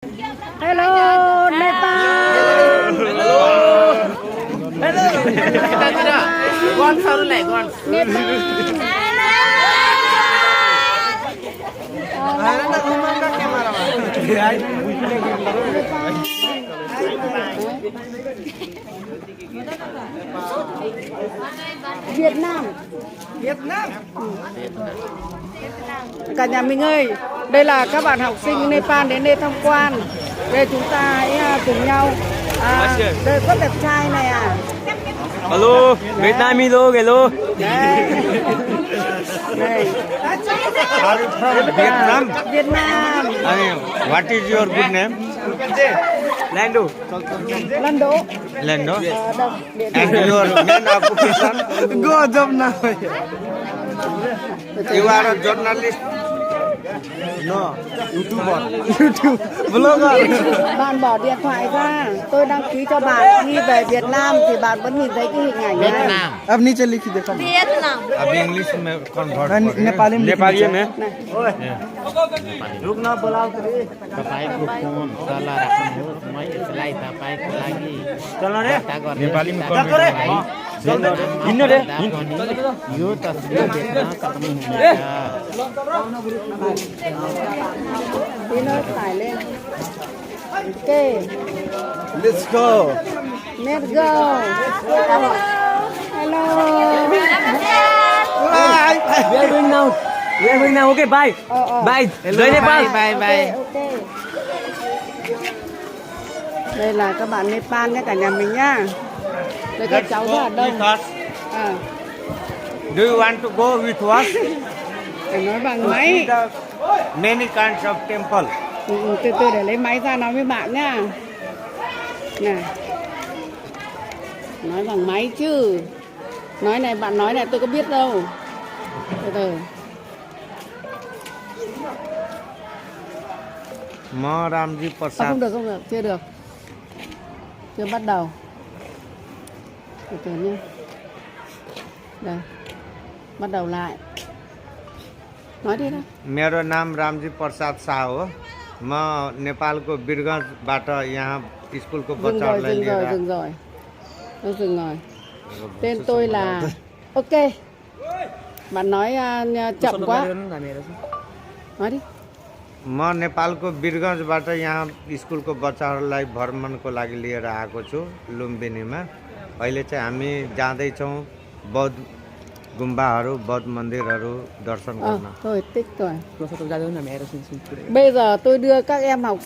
Hello, Nepal. Hello. Con sao lại con? Việt Nam. Cả nhà mình ơi, đây là các bạn học sinh Nepal đến đây tham quan. Đây chúng ta hãy cùng nhau. Đây có đẹp trai này à. Hello, Vietnamese लोग hello. Đây. Đây. Vietnam. Việt Nam. What is your good name? Lando. Lando. Lando. Đâu? And your main occupation? Go job now. You are a journalist? No, YouTuber. Vlogger. Bạn bỏ điện thoại ra. Tôi đăng ký cho bạn khi về Việt Nam thì bạn vẫn nhìn thấy cái hình ảnh này. Vietnam. अब नीचे लिखी देखो अभी इंग्लिश में convert. नेपाली में नेपाली में? रुकना बोलाओ तपाईको फोन सल्लाह राख्नुहोस् म यसलाई तपाईको लागि चल रे नेपाली में convert हिँड्नु रे यो तस्बिर देख्न सक्नुहुनेछ Tí nữa tải lên. Ok. Let's go. Let's go. Hello. We are going now. We are going now. Okay, bye. Bye. Jai Nepal. Ok. Đây là các bạn Nepal nhé, cả nhà mình nhá. Đây các cháu rất là đông. À, Do you want to go with us? phải nói bằng máy. Many kinds of temple. Từ từ để lấy máy ra nói với bạn nhá. Này. Nói bằng máy chứ. Nói này, bạn nói này tôi có biết đâu. Từ từ. Ma Ramji Prasad. Không được, chưa được. Chưa bắt đầu. Từ từ nhá. Đây. Bắt đầu lại. Nói đi đó. मेरो नाम रामजी प्रसाद शाह हो म नेपालको वीरगञ्जबाट यहाँ स्कुलको बच्चाहरूलाई लिएर Dừng rồi. Nó dừng rồi. Tên tôi là... Ok. Bạn nói chậm quá. Nói đi. म नेपालको वीरगञ्जबाट यहाँ स्कुलको बच्चाहरूलाई भ्रमणको लागि लिएर आएको छु लुम्बिनीमा। अहिले चाहिँ हामी जाँदैछौँ बौद्ध गुम्बाहरू बौद्ध मन्दिरहरू दर्शन गर्न। Thôi tích rồi. Bây giờ tôi đưa các em học